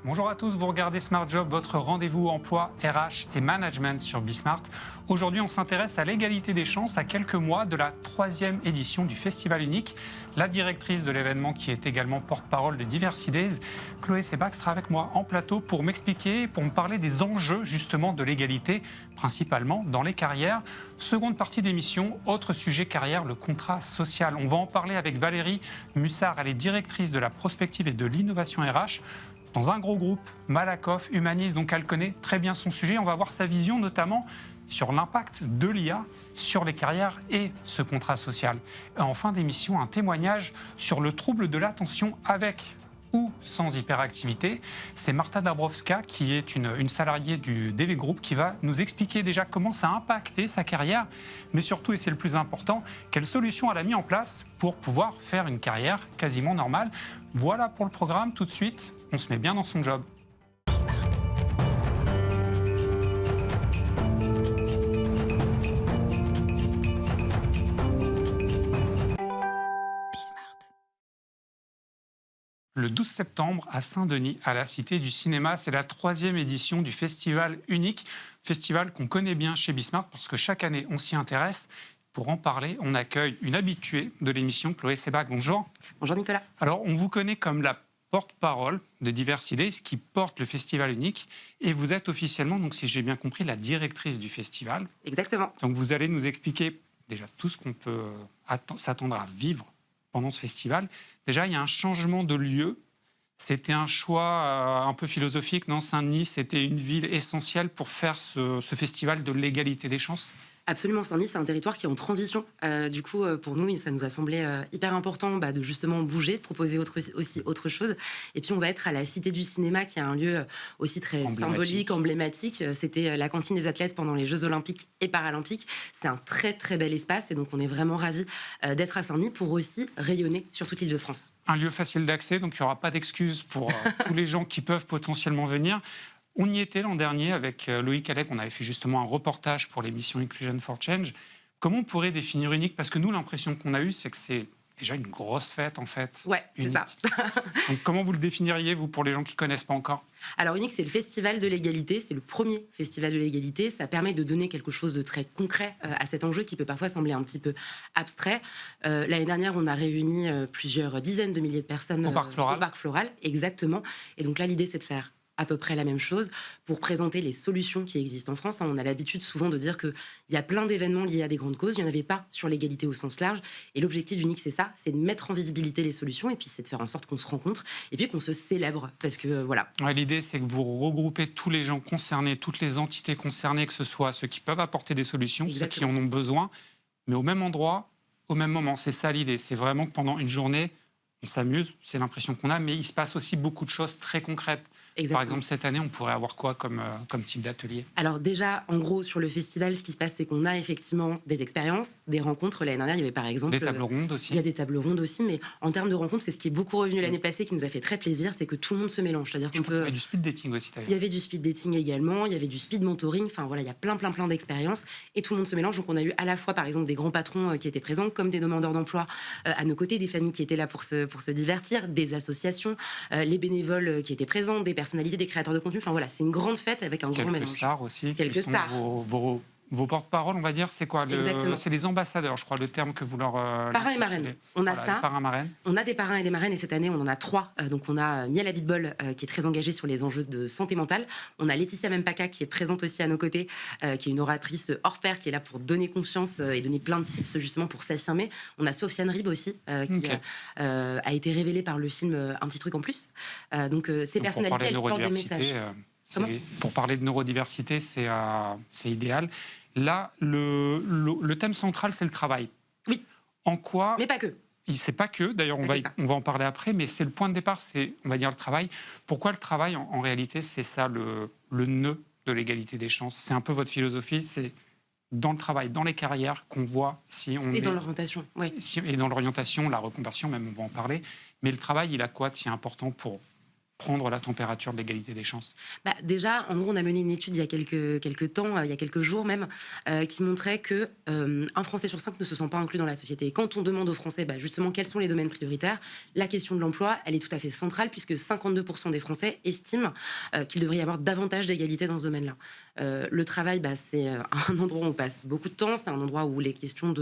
Bonjour à tous, vous regardez Smart Job, votre rendez-vous emploi, RH et management sur Bismart. Aujourd'hui, on s'intéresse à l'égalité des chances à quelques mois de la 3e édition du Festival Unique. La directrice de l'événement, qui est également porte-parole de Diversidays, Chloé Sebag, sera avec moi en plateau pour m'expliquer, pour me parler des enjeux justement de l'égalité, principalement dans les carrières. Seconde partie d'émission, autre sujet carrière, le contrat social. On va en parler avec Valérie Mussard, elle est directrice de la prospective et de l'innovation RH. Dans un gros groupe, Malakoff humanise, donc elle connaît très bien son sujet. On va voir sa vision notamment sur l'impact de l'IA sur les carrières et ce contrat social. Et en fin d'émission, un témoignage sur le trouble de l'attention avec ou sans hyperactivité. C'est Marta Dabrowska, qui est une salariée du DV Group, qui va nous expliquer déjà comment ça a impacté sa carrière, mais surtout, et c'est le plus important, quelles solutions elle a mis en place pour pouvoir faire une carrière quasiment normale. Voilà pour le programme. Tout de suite, on se met bien dans son job. Le 12 septembre, à Saint-Denis, à la Cité du Cinéma, c'est la 3e édition du Festival Unique, festival qu'on connaît bien chez Bismart parce que chaque année, on s'y intéresse. Pour en parler, on accueille une habituée de l'émission, Chloé Sebag. Bonjour. Bonjour Nicolas. Alors, on vous connaît comme la porte-parole de Diversidays qui porte le Festival Unique et vous êtes officiellement, donc si j'ai bien compris, la directrice du festival. Exactement. Donc vous allez nous expliquer déjà tout ce qu'on peut s'attendre à vivre pendant ce festival. Déjà, il y a un changement de lieu. C'était un choix un peu philosophique, non? Saint-Denis, c'était une ville essentielle pour faire ce festival de l'égalité des chances. Absolument, Saint-Denis, c'est un territoire qui est en transition. Du coup, pour nous, ça nous a semblé hyper important de justement bouger, de proposer aussi autre chose. Et puis, on va être à la Cité du Cinéma, qui est un lieu aussi très symbolique, emblématique. C'était la cantine des athlètes pendant les Jeux Olympiques et Paralympiques. C'est un très, très bel espace. Et donc, on est vraiment ravis d'être à Saint-Denis pour aussi rayonner sur toute l'Île-de-France. Un lieu facile d'accès, donc il n'y aura pas d'excuses pour tous les gens qui peuvent potentiellement venir. On y était l'an dernier avec Loïc Allec, on avait fait justement un reportage pour l'émission Inclusion for Change. Comment on pourrait définir unique? Parce que nous, l'impression qu'on a eue, c'est que c'est déjà une grosse fête, en fait. Ouais, c'est ça. Donc, comment vous le définiriez, vous, pour les gens qui ne connaissent pas encore? Alors, Unique, c'est le festival de l'égalité. C'est le premier festival de l'égalité. Ça permet de donner quelque chose de très concret à cet enjeu qui peut parfois sembler un petit peu abstrait. L'année dernière, on a réuni plusieurs dizaines de milliers de personnes au Parc Floral. Au Parc Floral, exactement. Et donc là, l'idée, c'est de faire à peu près la même chose pour présenter les solutions qui existent en France. On a l'habitude souvent de dire qu'il y a plein d'événements liés à des grandes causes. Il n'y en avait pas sur l'égalité au sens large. Et l'objectif d'Unique, c'est ça, c'est de mettre en visibilité les solutions et puis c'est de faire en sorte qu'on se rencontre et puis qu'on se célèbre. Parce que voilà. Ouais, l'idée, c'est que vous regroupez tous les gens concernés, toutes les entités concernées, que ce soit ceux qui peuvent apporter des solutions, exactement, ceux qui en ont besoin, mais au même endroit, au même moment. C'est ça l'idée. C'est vraiment que pendant une journée, on s'amuse, c'est l'impression qu'on a, mais il se passe aussi beaucoup de choses très concrètes. Exactement. Par exemple, cette année, on pourrait avoir quoi comme type d'atelier? Alors déjà, en gros, sur le festival, ce qui se passe, c'est qu'on a effectivement des expériences, des rencontres. L'année dernière, il y avait par exemple... Des tables rondes aussi. Il y a des tables rondes aussi, mais en termes de rencontres, c'est ce qui est beaucoup revenu l'année passée, qui nous a fait très plaisir, c'est que tout le monde se mélange. C'est-à-dire qu'on peut... Il y avait du speed dating aussi, d'ailleurs. Il y avait du speed dating également, il y avait du speed mentoring, enfin voilà, il y a plein d'expériences, et tout le monde se mélange. Donc on a eu à la fois, par exemple, des grands patrons qui étaient présents, comme des demandeurs d'emploi à nos côtés, des familles qui étaient là pour se divertir, des associations, les bénévoles qui étaient présents, des personnalités, des créateurs de contenu. Enfin voilà, c'est une grande fête avec un grand mélange. Quelques stars aussi. Quelques stars. Vos porte-parole, on va dire, c'est quoi? C'est les ambassadeurs, je crois, le terme que vous leur... Parrains et marraines. On a ça. Parrains, marraines. On a des parrains et des marraines, et cette année, on en a 3. Donc on a Miel Abitbol, qui est très engagée sur les enjeux de santé mentale. On a Laetitia Mempaka, qui est présente aussi à nos côtés, qui est une oratrice hors pair, qui est là pour donner confiance et donner plein de tips, justement, pour s'affirmer. On a Sofiane Rib aussi, qui a été révélée par le film Un petit truc en plus. Donc ces personnalités, elles portent des messages. Pour parler de neurodiversité, c'est idéal. Là, le thème central, c'est le travail. Oui. En quoi... Mais pas que. C'est pas que, d'ailleurs, on va en parler après, mais c'est le point de départ, c'est, on va dire, le travail. Pourquoi le travail, en réalité, c'est ça le nœud de l'égalité des chances? C'est un peu votre philosophie, c'est dans le travail, dans les carrières, qu'on voit si on... Et dans l'orientation, oui. Et dans l'orientation, la reconversion, même, on va en parler. Mais le travail, il a quoi de si important pour prendre la température de l'égalité des chances? Déjà, en gros, on a mené une étude il y a quelques temps, il y a quelques jours même, qui montrait que un Français sur 5 ne se sent pas inclus dans la société. Et quand on demande aux Français justement quels sont les domaines prioritaires, la question de l'emploi, elle est tout à fait centrale puisque 52% des Français estiment qu'il devrait y avoir davantage d'égalité dans ce domaine-là. Le travail, c'est un endroit où on passe beaucoup de temps, c'est un endroit où les questions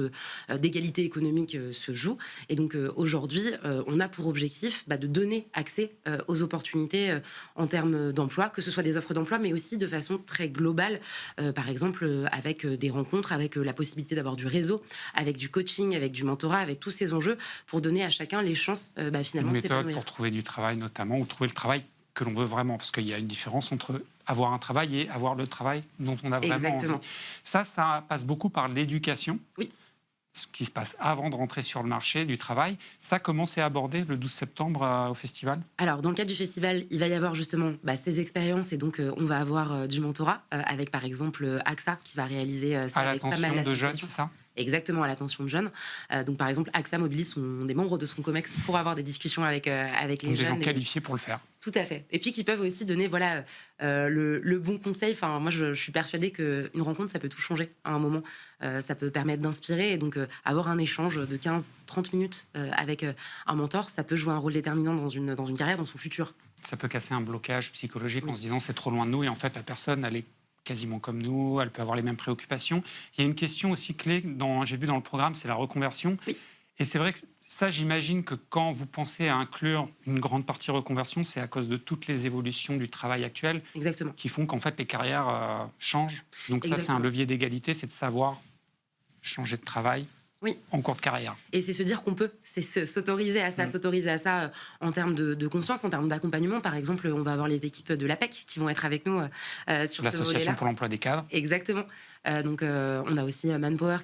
d'égalité économique se jouent. Et donc aujourd'hui, on a pour objectif de donner accès aux opportunités en termes d'emploi, que ce soit des offres d'emploi, mais aussi de façon très globale, par exemple avec des rencontres, avec la possibilité d'avoir du réseau, avec du coaching, avec du mentorat, avec tous ces enjeux pour donner à chacun les chances finalement Une de s'épanouir. méthode pour trouver du travail notamment, ou trouver le travail que l'on veut vraiment, parce qu'il y a une différence entre avoir un travail et avoir le travail dont on a vraiment Exactement. envie. Ça passe beaucoup par l'éducation. Oui. Ce qui se passe avant de rentrer sur le marché du travail. Ça, comment c'est abordé le 12 septembre au festival? Alors, dans le cadre du festival, il va y avoir justement ces expériences et donc on va avoir du mentorat avec par exemple AXA qui va réaliser ça À avec pas mal l'attention de jeunes, d'associations. c'est ça? Exactement, à l'attention de jeunes. Donc, par exemple, AXA mobilise des membres de son COMEX pour avoir des discussions avec les Donc, des jeunes. gens qualifiés pour le faire. Tout à fait. Et puis qui peuvent aussi donner le bon conseil. Enfin, moi, je suis persuadée qu'une rencontre, ça peut tout changer à un moment. Ça peut permettre d'inspirer. Et donc, avoir un échange de 15-30 minutes avec un mentor, ça peut jouer un rôle déterminant dans une carrière, dans son futur. Ça peut casser un blocage psychologique Oui. en se disant c'est trop loin de nous et en fait la personne elle est quasiment comme nous, elle peut avoir les mêmes préoccupations. Il y a une question aussi clé, j'ai vu dans le programme, c'est la reconversion. Oui. Et c'est vrai que ça, j'imagine que quand vous pensez à inclure une grande partie reconversion, c'est à cause de toutes les évolutions du travail actuel. Exactement. Qui font qu'en fait les carrières changent. Donc ça, c'est un levier d'égalité, c'est de savoir changer de travail. Oui. En cours de carrière. Et c'est se dire qu'on peut, c'est s'autoriser à ça en termes de conscience, en termes d'accompagnement. Par exemple, on va avoir les équipes de l'APEC qui vont être avec nous sur ce volet-là. L'Association pour l'emploi des cadres. Exactement. Donc, on a aussi Manpower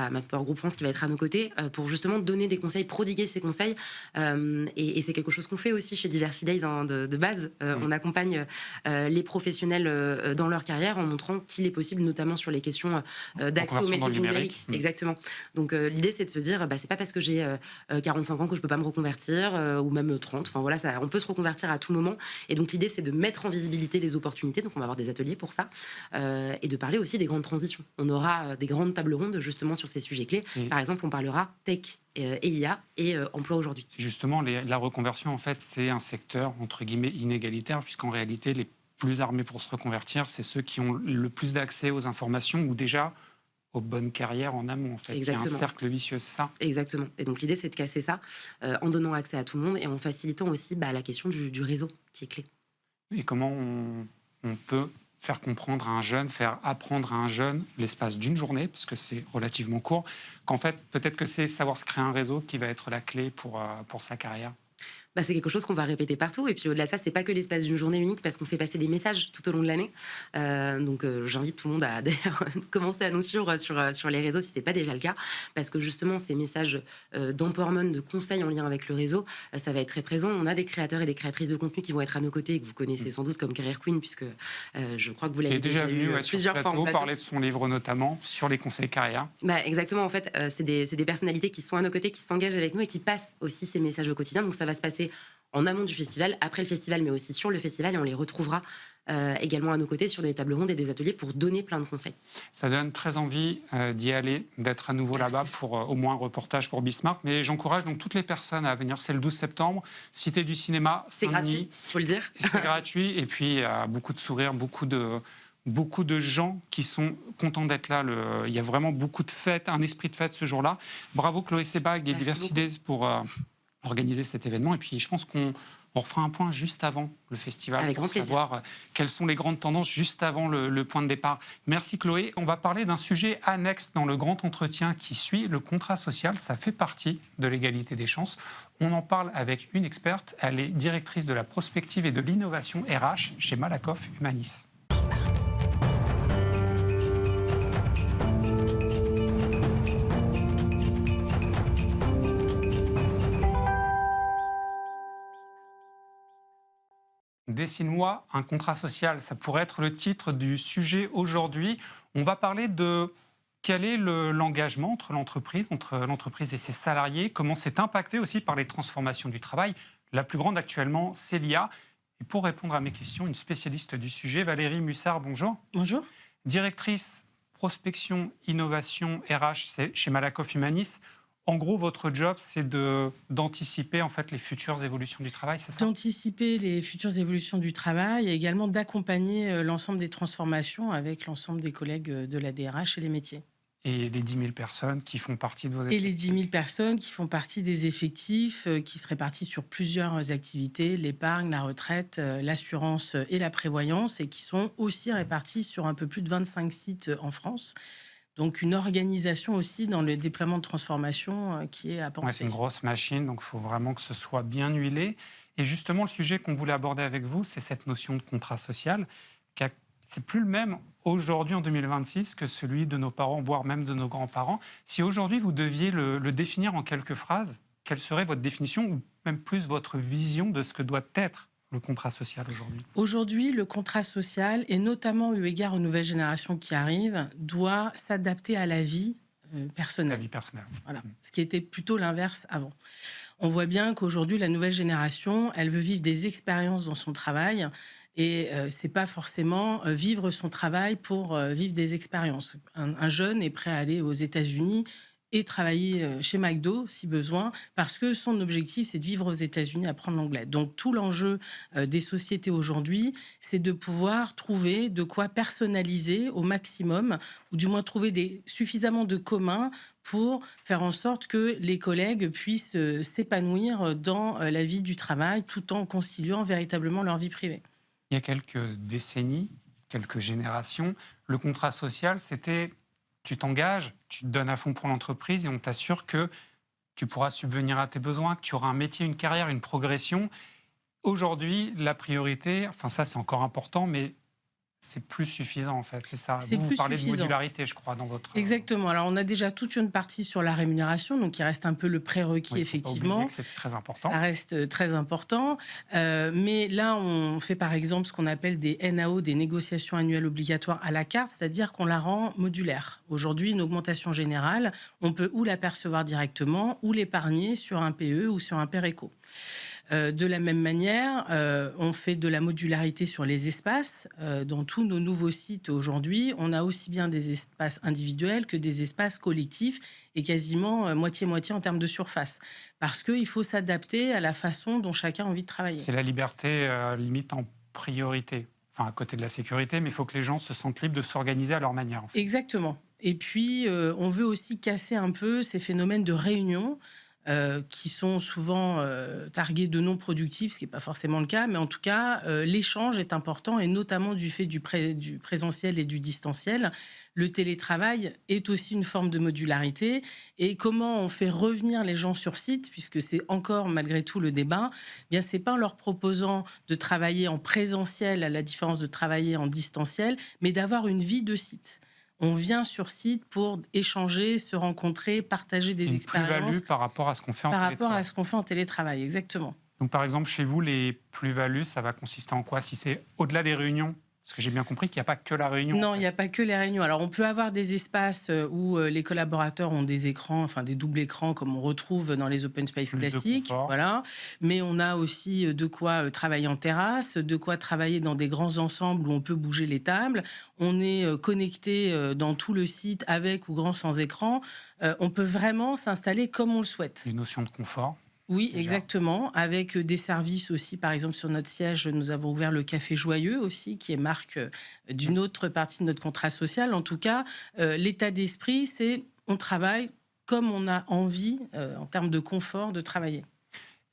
Manpower Group France qui va être à nos côtés pour justement donner des conseils, prodiguer ces conseils. Et c'est quelque chose qu'on fait aussi chez Diversity Days de base. On accompagne les professionnels dans leur carrière en montrant qu'il est possible, notamment sur les questions d'accès aux métiers du numérique. Exactement. Donc, l'idée, c'est de se dire, c'est pas parce que j'ai 45 ans que je peux pas me reconvertir, ou même 30. Enfin, voilà, on peut se reconvertir à tout moment. Et donc, l'idée, c'est de mettre en visibilité les opportunités. Donc, on va avoir des ateliers pour ça. Et de parler aussi des grandes transitions. On aura des grandes tables rondes justement sur ces sujets clés. Par exemple, on parlera tech et IA et emploi aujourd'hui. Justement, la reconversion, en fait, c'est un secteur, entre guillemets, inégalitaire, puisqu'en réalité, les plus armés pour se reconvertir, c'est ceux qui ont le plus d'accès aux informations ou déjà aux bonnes carrières en amont, en fait. Exactement. Il y a un cercle vicieux, c'est ça? Exactement. Et donc, l'idée, c'est de casser ça en donnant accès à tout le monde et en facilitant aussi la question du réseau qui est clé. Et comment on peut faire comprendre à un jeune, faire apprendre à un jeune l'espace d'une journée, parce que c'est relativement court, qu'en fait, peut-être que c'est savoir se créer un réseau qui va être la clé pour sa carrière? C'est quelque chose qu'on va répéter partout. Et puis au-delà de ça, c'est pas que l'espace d'une journée unique parce qu'on fait passer des messages tout au long de l'année. Donc j'invite tout le monde à d'ailleurs commencer à nous suivre sur les réseaux si c'est pas déjà le cas. Parce que justement, ces messages d'empowerment, de conseils en lien avec le réseau, ça va être très présent. On a des créateurs et des créatrices de contenu qui vont être à nos côtés et que vous connaissez sans doute comme Career Queen, puisque je crois que vous l'avez déjà vu plusieurs fois en plateau. Parler de son livre notamment sur les conseils carrière. Exactement, en fait, c'est des personnalités qui sont à nos côtés, qui s'engagent avec nous et qui passent aussi ces messages au quotidien. Donc ça va se passer en amont du festival, après le festival, mais aussi sur le festival, et on les retrouvera également à nos côtés sur des tables rondes et des ateliers pour donner plein de conseils. Ça donne très envie d'y aller, d'être à nouveau là-bas pour au moins un reportage pour Bismart. Mais j'encourage donc toutes les personnes à venir. C'est le 12 septembre, Cité du Cinéma. C'est gratuit, il faut le dire. C'est gratuit et puis il y a beaucoup de sourires, beaucoup de gens qui sont contents d'être là. Il y a vraiment beaucoup de fêtes, un esprit de fête ce jour-là. Bravo Chloé Sebag et Diversity Days pour organiser cet événement. Et puis je pense qu'on refera un point juste avant le festival avec pour savoir quelles sont les grandes tendances juste avant le point de départ. Merci Chloé. On va parler d'un sujet annexe dans le grand entretien qui suit, le contrat social. Ça fait partie de l'égalité des chances. On en parle avec une experte. Elle est directrice de la prospective et de l'innovation RH chez Malakoff Humanis. Dessine-moi un contrat social, ça pourrait être le titre du sujet aujourd'hui. On va parler de quel est l'engagement entre l'entreprise et ses salariés, comment c'est impacté aussi par les transformations du travail. La plus grande actuellement, c'est l'IA. Et pour répondre à mes questions, une spécialiste du sujet, Valérie Mussard, bonjour. Bonjour. Directrice prospection, innovation, RH chez Malakoff Humanis. En gros, votre job, c'est d'anticiper en fait les futures évolutions du travail, c'est ça? D'anticiper les futures évolutions du travail et également d'accompagner l'ensemble des transformations avec l'ensemble des collègues de la DRH et les métiers. Et les 10 000 personnes qui font partie de vos Et effectifs. les 10 000 personnes qui font partie des effectifs qui se répartissent sur plusieurs activités, l'épargne, la retraite, l'assurance et la prévoyance, et qui sont aussi réparties sur un peu plus de 25 sites en France. Donc une organisation aussi dans le déploiement de transformation qui est à penser. Ouais, c'est une grosse machine, donc il faut vraiment que ce soit bien huilé. Et justement, le sujet qu'on voulait aborder avec vous, c'est cette notion de contrat social. C'est plus le même aujourd'hui en 2026 que celui de nos parents, voire même de nos grands-parents. Si aujourd'hui vous deviez le définir en quelques phrases, quelle serait votre définition ou même plus votre vision de ce que doit être le contrat social aujourd'hui? Aujourd'hui, le contrat social, et notamment eu égard aux nouvelles générations qui arrivent, doit s'adapter à la vie personnelle. La vie personnelle. Voilà. Ce qui était plutôt l'inverse avant. On voit bien qu'aujourd'hui, la nouvelle génération, elle veut vivre des expériences dans son travail, et c'est pas forcément vivre son travail pour vivre des expériences. Un jeune est prêt à aller aux États-Unis et travailler chez McDo si besoin, parce que son objectif, c'est de vivre aux États-Unis, apprendre l'anglais. Donc tout l'enjeu des sociétés aujourd'hui, c'est de pouvoir trouver de quoi personnaliser au maximum, ou du moins trouver suffisamment de communs pour faire en sorte que les collègues puissent s'épanouir dans la vie du travail, tout en conciliant véritablement leur vie privée. Il y a quelques décennies, quelques générations, le contrat social, c'était tu t'engages, tu te donnes à fond pour l'entreprise et on t'assure que tu pourras subvenir à tes besoins, que tu auras un métier, une carrière, une progression. Aujourd'hui, la priorité, enfin ça c'est encore important, mais c'est plus suffisant en fait, c'est ça. C'est Vous plus parlez de suffisant. modularité, je crois, dans votre... Exactement. Alors, on a déjà toute une partie sur la rémunération, donc il reste un peu le prérequis, Oui, faut pas effectivement. oublier que c'est très important. Ça reste très important. Mais là, on fait par exemple ce qu'on appelle des NAO, des négociations annuelles obligatoires à la carte, c'est-à-dire qu'on la rend modulaire. Aujourd'hui, une augmentation générale, on peut ou la percevoir directement ou l'épargner sur un PE ou sur un PERECO. De la même manière, on fait de la modularité sur les espaces. Dans tous nos nouveaux sites aujourd'hui, on a aussi bien des espaces individuels que des espaces collectifs, et quasiment moitié-moitié en termes de surface. Parce qu'il faut s'adapter à la façon dont chacun a envie de travailler. C'est la liberté limite en priorité, enfin à côté de la sécurité, mais il faut que les gens se sentent libres de s'organiser à leur manière. En fait. Exactement. Et puis, on veut aussi casser un peu ces phénomènes de réunion qui sont souvent targués de non productifs, ce qui n'est pas forcément le cas, mais en tout cas, l'échange est important, et notamment du fait du présentiel et du distanciel. Le télétravail est aussi une forme de modularité, et comment on fait revenir les gens sur site, puisque c'est encore malgré tout le débat, eh bien c'est pas en leur proposant de travailler en présentiel, à la différence de travailler en distanciel, mais d'avoir une vie de site. On vient sur site pour échanger, se rencontrer, partager des expériences. Une plus-value par rapport à ce qu'on fait en télétravail. Par rapport à ce qu'on fait en télétravail, exactement. Donc, par exemple, chez vous, les plus-values, ça va consister en quoi? Si c'est au-delà des réunions? Parce que j'ai bien compris qu'il n'y a pas que la réunion. Non, il n'y a pas que les réunions. Alors, on peut avoir des espaces où les collaborateurs ont des écrans, enfin des doubles écrans, comme on retrouve dans les open space classiques. Voilà. Mais on a aussi de quoi travailler en terrasse, de quoi travailler dans des grands ensembles où on peut bouger les tables. On est connecté dans tout le site avec ou grand sans écran. On peut vraiment s'installer comme on le souhaite. Une notion de confort. Oui, déjà. Exactement. Avec des services aussi, par exemple, sur notre siège, nous avons ouvert le Café Joyeux aussi, qui est marque d'une autre partie de notre contrat social. En tout cas, l'état d'esprit, c'est on travaille comme on a envie, en termes de confort, de travailler.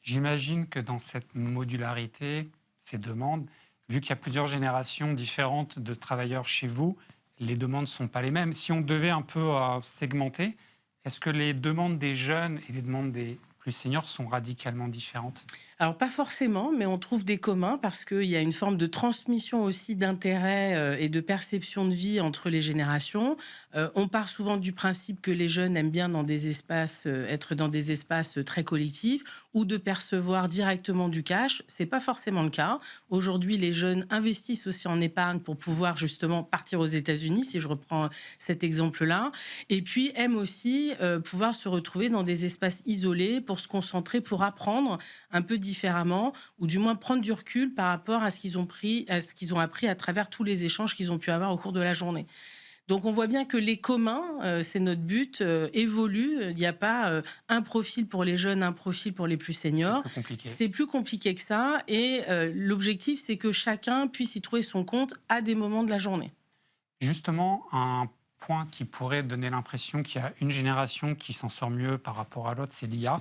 J'imagine que dans cette modularité, ces demandes, vu qu'il y a plusieurs générations différentes de travailleurs chez vous, les demandes ne sont pas les mêmes. Si on devait un peu segmenter, est-ce que les demandes des jeunes et les demandes des plus seniors sont radicalement différentes? Alors, pas forcément, mais on trouve des communs parce qu'il y a une forme de transmission aussi d'intérêt et de perception de vie entre les générations. On part souvent du principe que les jeunes aiment bien dans des espaces, être dans des espaces très collectifs ou de percevoir directement du cash. C'est pas forcément le cas. Aujourd'hui, les jeunes investissent aussi en épargne pour pouvoir justement partir aux États-Unis, si je reprends cet exemple-là. Et puis, aiment aussi pouvoir se retrouver dans des espaces isolés pour se concentrer, pour apprendre un peu différemment, ou du moins prendre du recul par rapport à ce qu'ils ont appris à travers tous les échanges qu'ils ont pu avoir au cours de la journée. Donc on voit bien que les communs, c'est notre but, évoluent. Il n'y a pas un profil pour les jeunes, un profil pour les plus seniors. C'est plus compliqué. C'est plus compliqué que ça. Et l'objectif, c'est que chacun puisse y trouver son compte à des moments de la journée. Justement, un point qui pourrait donner l'impression qu'il y a une génération qui s'en sort mieux par rapport à l'autre, c'est l'IA.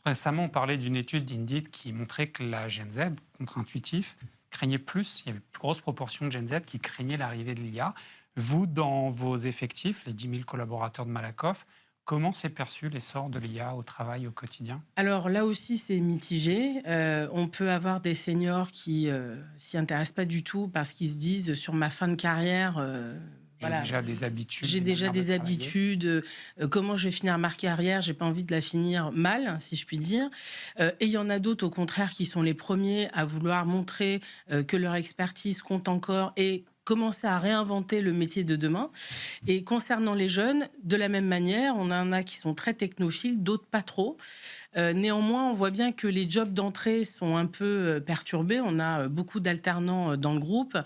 Récemment, on parlait d'une étude d'Indeed qui montrait que la Gen Z, contre-intuitif, craignait plus. Il y avait une plus grosse proportion de Gen Z qui craignait l'arrivée de l'IA. Vous, dans vos effectifs, les 10 000 collaborateurs de Malakoff, comment s'est perçu l'essor de l'IA au travail, au quotidien? Alors là aussi, c'est mitigé. On peut avoir des seniors qui s'y intéressent pas du tout parce qu'ils se disent sur ma fin de carrière, J'ai déjà des habitudes. j'ai déjà des habitudes. Comment je vais finir ma carrière? J'ai pas envie de la finir mal, si je puis dire. Et il y en a d'autres, au contraire, qui sont les premiers à vouloir montrer que leur expertise compte encore et commencer à réinventer le métier de demain. Et concernant les jeunes, de la même manière, on en a qui sont très technophiles, d'autres pas trop. Néanmoins, on voit bien que les jobs d'entrée sont un peu perturbés. On a beaucoup d'alternants dans le groupe.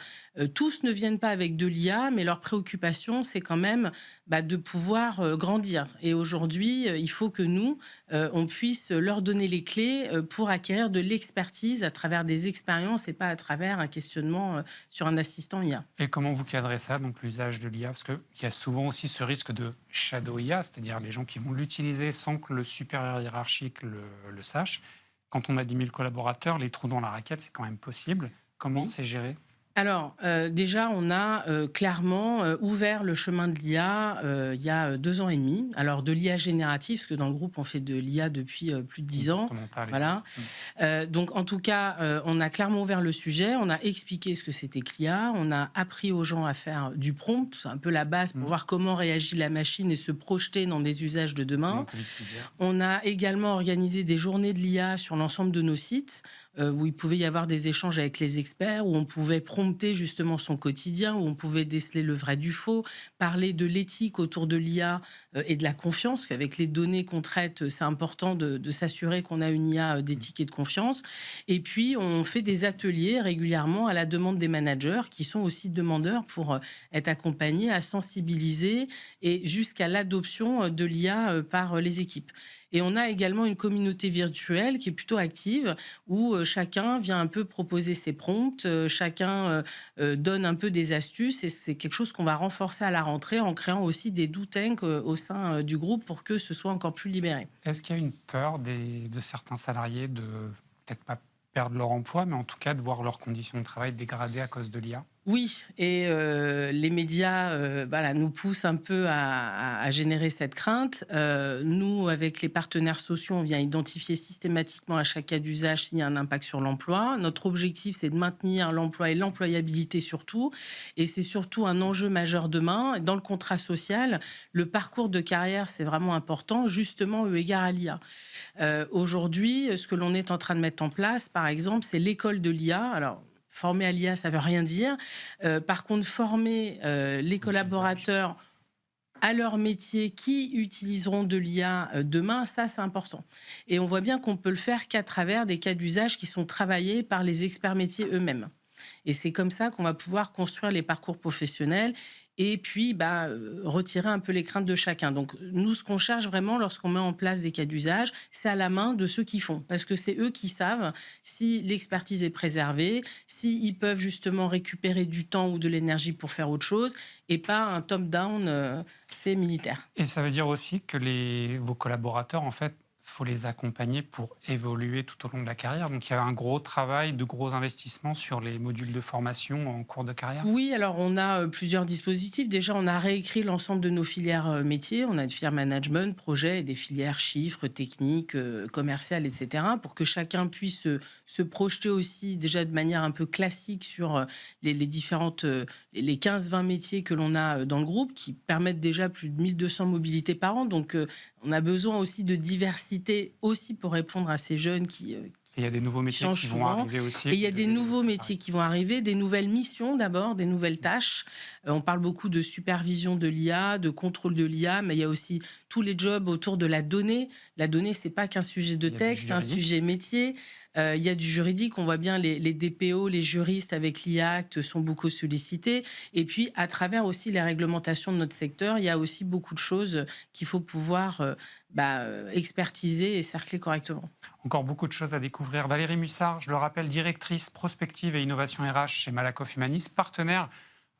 Tous ne viennent pas avec de l'IA, mais leur préoccupation, c'est quand même de pouvoir grandir. Et aujourd'hui, il faut que nous, on puisse leur donner les clés pour acquérir de l'expertise à travers des expériences et pas à travers un questionnement sur un assistant IA. Et comment vous cadrez ça, donc l'usage de l'IA? Parce qu'il y a souvent aussi ce risque de shadow IA, c'est-à-dire les gens qui vont l'utiliser sans que le supérieur hiérarchique le sache. Quand on a 10 000 collaborateurs, les trous dans la raquette, c'est quand même possible. Comment Oui. c'est géré? Alors, déjà, on a clairement ouvert le chemin de l'IA il y a 2 ans et demi. Alors, de l'IA générative, parce que dans le groupe, on fait de l'IA depuis plus de 10 ans. Voilà. Donc, en tout cas, on a clairement ouvert le sujet. On a expliqué ce que c'était que l'IA. On a appris aux gens à faire du prompt, c'est un peu la base pour voir comment réagit la machine et se projeter dans des usages de demain. On a également organisé des journées de l'IA sur l'ensemble de nos sites, où il pouvait y avoir des échanges avec les experts, où on pouvait prompter justement son quotidien, où on pouvait déceler le vrai du faux, parler de l'éthique autour de l'IA et de la confiance, qu'avec les données qu'on traite, c'est important de s'assurer qu'on a une IA d'éthique et de confiance. Et puis, on fait des ateliers régulièrement à la demande des managers, qui sont aussi demandeurs pour être accompagnés, à sensibiliser et jusqu'à l'adoption de l'IA par les équipes. Et on a également une communauté virtuelle qui est plutôt active, où chacun vient un peu proposer ses prompts, chacun donne un peu des astuces, et c'est quelque chose qu'on va renforcer à la rentrée en créant aussi des do tanks au sein du groupe pour que ce soit encore plus libéré. Est-ce qu'il y a une peur de certains salariés de peut-être pas perdre leur emploi, mais en tout cas de voir leurs conditions de travail dégradées à cause de l'IA? Oui, et les médias nous poussent un peu à générer cette crainte. Nous, avec les partenaires sociaux, on vient identifier systématiquement à chaque cas d'usage s'il y a un impact sur l'emploi. Notre objectif, c'est de maintenir l'emploi et l'employabilité surtout. Et c'est surtout un enjeu majeur demain. Dans le contrat social, le parcours de carrière, c'est vraiment important, justement eu égard à l'IA. Aujourd'hui, ce que l'on est en train de mettre en place, par exemple, c'est l'école de l'IA. Alors, former à l'IA, ça ne veut rien dire. Par contre, former les collaborateurs à leur métier qui utiliseront de l'IA demain, ça, c'est important. Et on voit bien qu'on peut le faire qu'à travers des cas d'usage qui sont travaillés par les experts métiers eux-mêmes. Et c'est comme ça qu'on va pouvoir construire les parcours professionnels et puis retirer un peu les craintes de chacun. Donc, nous, ce qu'on cherche vraiment lorsqu'on met en place des cas d'usage, c'est à la main de ceux qui font. Parce que c'est eux qui savent si l'expertise est préservée, s'ils peuvent justement récupérer du temps ou de l'énergie pour faire autre chose, et pas un top-down, c'est militaire. Et ça veut dire aussi que vos collaborateurs, en fait, faut les accompagner pour évoluer tout au long de la carrière. Donc, il y a un gros travail, de gros investissements sur les modules de formation en cours de carrière. Oui, alors on a plusieurs dispositifs. Déjà, on a réécrit l'ensemble de nos filières métiers. On a une filière management, projet, et des filières chiffres, techniques, commerciales, etc. pour que chacun puisse se projeter aussi déjà de manière un peu classique sur les différentes, les 15-20 métiers que l'on a dans le groupe, qui permettent déjà plus de 1200 mobilités par an. Donc, on a besoin aussi de diversité aussi pour répondre à ces jeunes qui Et il y a des nouveaux métiers change qui vont souvent. arriver aussi. Et il y a des nouveaux métiers qui vont arriver, des nouvelles missions d'abord, des nouvelles tâches. On parle beaucoup de supervision de l'IA, de contrôle de l'IA, mais il y a aussi tous les jobs autour de la donnée. La donnée, c'est pas qu'un sujet de Il y a du texte, c'est un juridique. sujet métier. Il y a du juridique, on voit bien les DPO, les juristes avec l'IA Act sont beaucoup sollicités. Et puis, à travers aussi les réglementations de notre secteur, il y a aussi beaucoup de choses qu'il faut pouvoir expertiser et cercler correctement. Encore beaucoup de choses à découvrir. Valérie Mussard, je le rappelle, directrice prospective et innovation RH chez Malakoff Humanis, partenaire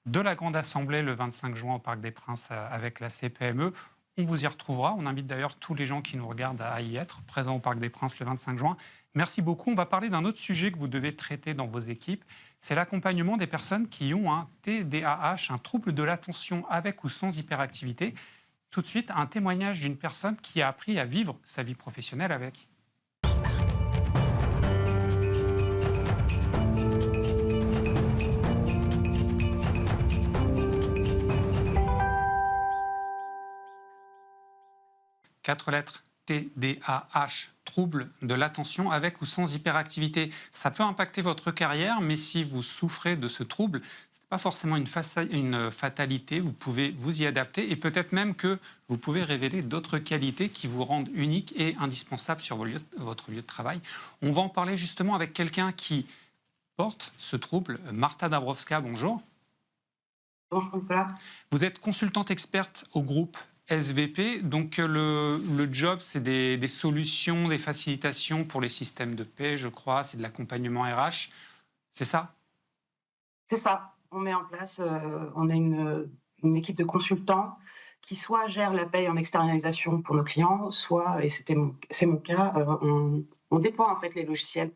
de la Grande Assemblée le 25 juin au Parc des Princes avec la CPME. On vous y retrouvera. On invite d'ailleurs tous les gens qui nous regardent à y être, présents au Parc des Princes le 25 juin. Merci beaucoup. On va parler d'un autre sujet que vous devez traiter dans vos équipes. C'est l'accompagnement des personnes qui ont un TDAH, un trouble de l'attention avec ou sans hyperactivité. Tout de suite, un témoignage d'une personne qui a appris à vivre sa vie professionnelle avec. Quatre lettres, TDAH, trouble de l'attention avec ou sans hyperactivité. Ça peut impacter votre carrière, mais si vous souffrez de ce trouble, ce n'est pas forcément une fatalité, vous pouvez vous y adapter et peut-être même que vous pouvez révéler d'autres qualités qui vous rendent unique et indispensable sur votre lieu de travail. On va en parler justement avec quelqu'un qui porte ce trouble, Marta Dabrowska, bonjour. Bonjour Nicolas. Vous êtes consultante experte au groupe SVP, donc le job, c'est des solutions, des facilitations pour les systèmes de paie, je crois, c'est de l'accompagnement RH, c'est ça? C'est ça. On met en place, on a une équipe de consultants qui soit gère la paye en externalisation pour nos clients, soit, et c'est mon cas, on déploie en fait les logiciels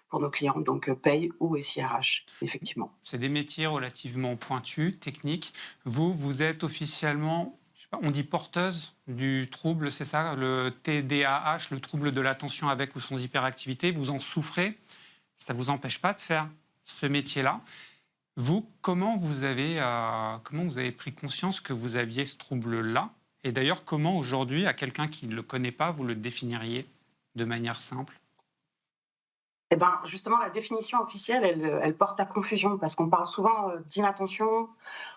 pour nos clients, donc paye ou SIRH, effectivement. C'est des métiers relativement pointus, techniques. Vous êtes officiellement, je sais pas, on dit porteuse du trouble, c'est ça, le TDAH, le trouble de l'attention avec ou sans hyperactivité. Vous en souffrez, ça ne vous empêche pas de faire ce métier-là. Vous, comment vous avez pris conscience que vous aviez ce trouble-là? Et d'ailleurs, comment aujourd'hui, à quelqu'un qui ne le connaît pas, vous le définiriez de manière simple? Eh ben, justement, la définition officielle, elle porte à confusion parce qu'on parle souvent d'inattention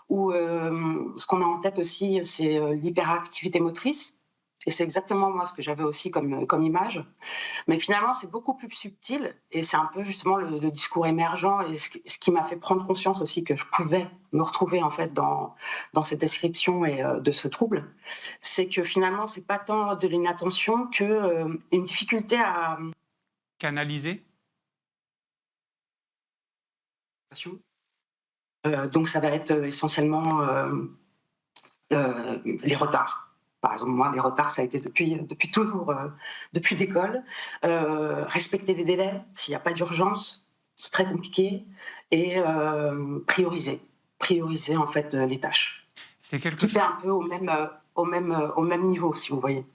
ou ce qu'on a en tête aussi, c'est l'hyperactivité motrice. Et c'est exactement moi ce que j'avais aussi comme image. Mais finalement, c'est beaucoup plus subtil et c'est un peu justement le discours émergent et ce qui m'a fait prendre conscience aussi que je pouvais me retrouver en fait dans cette description et de ce trouble. C'est que finalement, c'est pas tant de l'inattention que une difficulté à Canaliser? donc ça va être essentiellement les retards. Par exemple, moi, les retards, ça a été depuis toujours, depuis l'école. Respecter des délais, s'il n'y a pas d'urgence, c'est très compliqué. Et prioriser en fait les tâches. C'est quelque Tout chose... est un peu au même niveau, si vous voyez.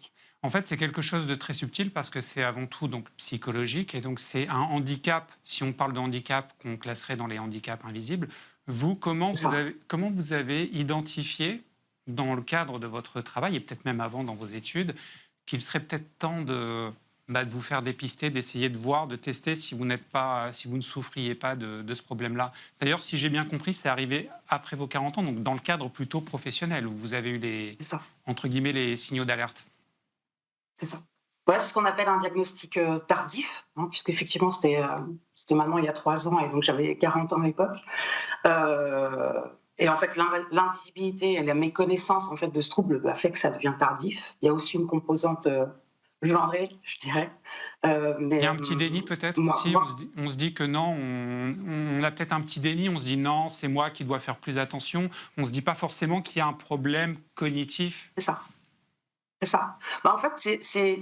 En fait, c'est quelque chose de très subtil parce que c'est avant tout donc, psychologique et donc c'est un handicap. Si on parle de handicap, qu'on classerait dans les handicaps invisibles, vous, comment vous avez identifié dans le cadre de votre travail, et peut-être même avant dans vos études, qu'il serait peut-être temps de vous faire dépister, d'essayer de voir, de tester si vous ne souffriez pas de ce problème-là. D'ailleurs, si j'ai bien compris, c'est arrivé après vos 40 ans, donc dans le cadre plutôt professionnel, où vous avez eu entre guillemets, les signaux d'alerte. C'est ça. Ouais, c'est ce qu'on appelle un diagnostic tardif, hein, puisqu'effectivement, c'était maintenant il y a 3 ans, et donc j'avais 40 ans à l'époque. Et en fait, l'invisibilité et la méconnaissance en fait, de ce trouble fait que ça devient tardif. Il y a aussi une composante genrée, je dirais. Mais il y a un petit déni peut-être aussi. On se dit que non, on a peut-être un petit déni. On se dit non, c'est moi qui dois faire plus attention. On ne se dit pas forcément qu'il y a un problème cognitif. C'est ça. C'est ça. En fait, c'est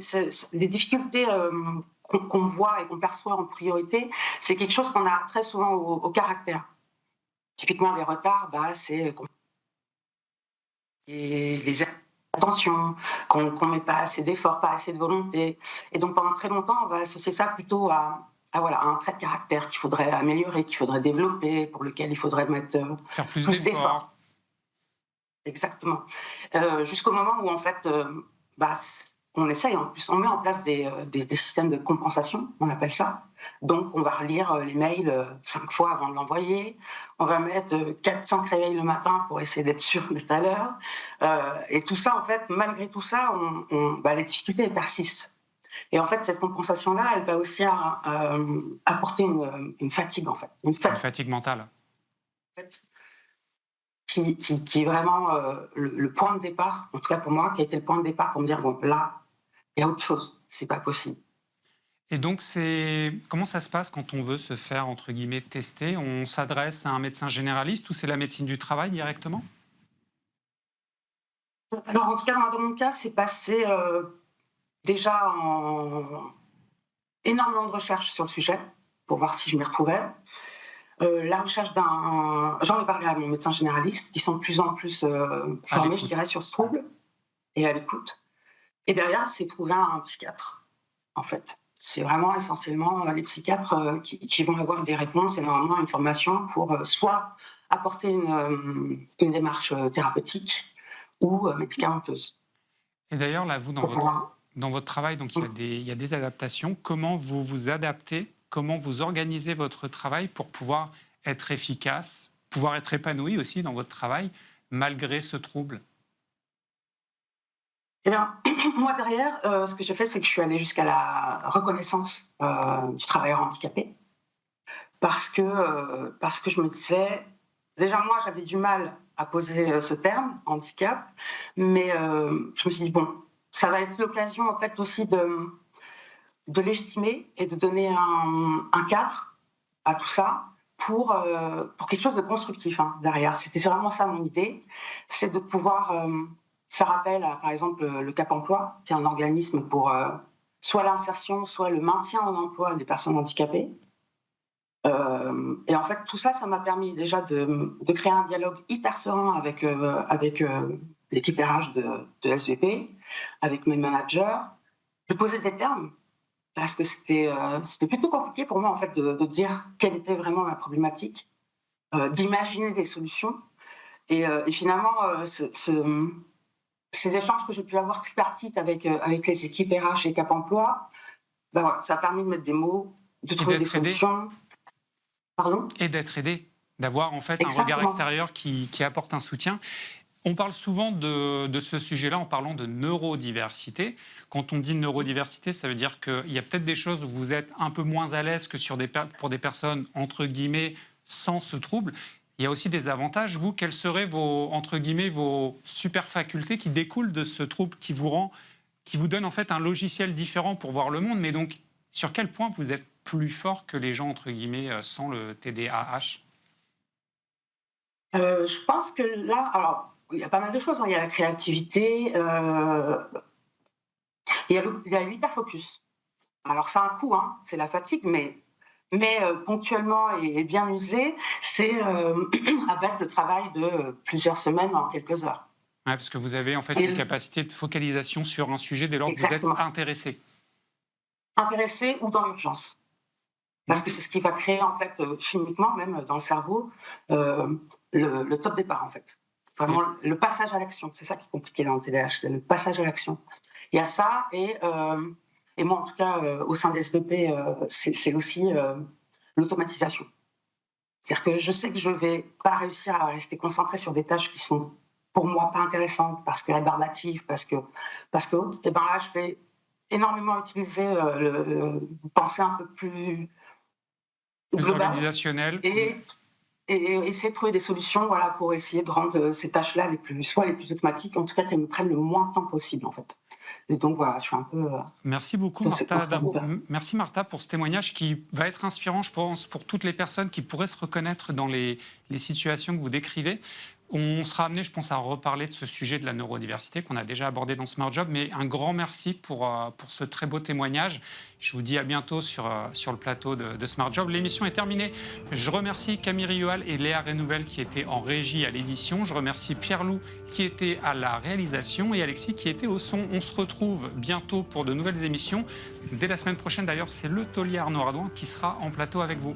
les difficultés qu'on voit et qu'on perçoit en priorité, c'est quelque chose qu'on a très souvent au caractère. Typiquement, les retards, c'est les attentions, qu'on ne met pas assez d'efforts, pas assez de volonté. Et donc, pendant très longtemps, on va associer ça plutôt à un trait de caractère qu'il faudrait améliorer, qu'il faudrait développer, pour lequel il faudrait mettre faire plus d'efforts. Exactement. Jusqu'au moment où, en fait, on essaye, en plus, on met en place des systèmes de compensation, on appelle ça. Donc, on va relire les mails 5 fois avant de l'envoyer. On va mettre 4-5 réveils le matin pour essayer d'être sûr d'être à l'heure. Et tout ça, en fait, malgré tout ça, les difficultés elles persistent. Et en fait, cette compensation-là, elle va aussi apporter une fatigue, en fait. Une fatigue mentale. Qui est vraiment le point de départ, en tout cas pour moi, qui a été le point de départ pour me dire, bon, là, il y a autre chose, c'est pas possible. Et donc, comment ça se passe quand on veut se faire, entre guillemets, tester? On s'adresse à un médecin généraliste ou c'est la médecine du travail directement? Alors, en tout cas, dans mon cas, c'est passé déjà en énormément de recherches sur le sujet pour voir si je m'y retrouvais. La recherche j'en ai parlé à mon médecin généraliste, qui sont de plus en plus formés, je dirais, sur ce trouble et à l'écoute. Et derrière, c'est trouver un psychiatre, en fait. C'est vraiment essentiellement les psychiatres qui vont avoir des réponses et normalement une formation pour soit apporter une démarche thérapeutique ou médicamenteuse. Et d'ailleurs, là, vous, dans votre travail, donc, il y a des adaptations. Comment vous vous adaptez? Comment vous organisez votre travail pour pouvoir être efficace, pouvoir être épanoui aussi dans votre travail, malgré ce trouble? Eh bien, moi, derrière, ce que j'ai fait, c'est que je suis allée jusqu'à la reconnaissance du travailleur handicapé. Parce que je me disais... Déjà, moi, j'avais du mal à poser ce terme, handicap. Mais je me suis dit, bon, ça va être l'occasion, en fait, aussi de légitimer et de donner un cadre à tout ça pour quelque chose de constructif derrière. C'était vraiment ça mon idée, c'est de pouvoir faire appel à, par exemple, le Cap Emploi, qui est un organisme pour soit l'insertion, soit le maintien en emploi des personnes handicapées. Et en fait, tout ça, ça m'a permis déjà de créer un dialogue hyper serein avec l'équipe RH de SVP, avec mes managers, de poser des termes, parce que c'était plutôt compliqué pour moi, en fait, de dire quelle était vraiment ma problématique, d'imaginer des solutions. Et finalement, ces échanges que j'ai pu avoir tripartites avec les équipes RH et Cap Emploi, voilà, ça a permis de mettre des mots, de trouver des solutions. Pardon ? Et d'être aidé, d'avoir en fait Exactement. Un regard extérieur qui apporte un soutien. On parle souvent de ce sujet-là en parlant de neurodiversité. Quand on dit neurodiversité, ça veut dire qu'il y a peut-être des choses où vous êtes un peu moins à l'aise que pour des personnes, entre guillemets, sans ce trouble. Il y a aussi des avantages. Vous, quelles seraient entre guillemets, vos super facultés qui découlent de ce trouble qui vous donne en fait un logiciel différent pour voir le monde? Mais donc, sur quel point vous êtes plus fort que les gens, entre guillemets, sans le TDAH? Je pense que là, alors, il y a pas mal de choses. Il y a la créativité, il y a l'hyperfocus. Alors, c'est un coup, c'est la fatigue, mais ponctuellement et bien usé, c'est abattre le travail de plusieurs semaines en quelques heures. Ouais, parce que vous avez en fait une capacité de focalisation sur un sujet dès lors que vous êtes intéressé. Intéressé ou dans l'urgence. Parce que c'est ce qui va créer, en fait, chimiquement, même dans le cerveau, le top départ, en fait. Vraiment, le passage à l'action. C'est ça qui est compliqué dans le TDAH, c'est le passage à l'action. Il y a ça, et moi, en tout cas, au sein des SVP, c'est aussi l'automatisation. C'est-à-dire que je sais que je ne vais pas réussir à rester concentrée sur des tâches qui sont, pour moi, pas intéressantes, parce que rébarbatives, parce que autres. Et bien là, je vais énormément utiliser penser un peu plus organisationnel et essayer de trouver des solutions, voilà, pour essayer de rendre ces tâches-là soit les plus automatiques, en tout cas qu'elles me prennent le moins de temps possible, en fait. Et donc voilà, je suis un peu... Merci beaucoup, Martha. Merci, Martha, pour ce témoignage qui va être inspirant, je pense, pour toutes les personnes qui pourraient se reconnaître dans les situations que vous décrivez. On sera amené, je pense, à reparler de ce sujet de la neurodiversité qu'on a déjà abordé dans Smart Job, mais un grand merci pour ce très beau témoignage. Je vous dis à bientôt sur le plateau de Smart Job. L'émission est terminée. Je remercie Camille Rioal et Léa Renouvel qui étaient en régie à l'édition. Je remercie Pierre Loup qui était à la réalisation et Alexis qui était au son. On se retrouve bientôt pour de nouvelles émissions. Dès la semaine prochaine, d'ailleurs, c'est le taulier Arnaud Ardouin qui sera en plateau avec vous.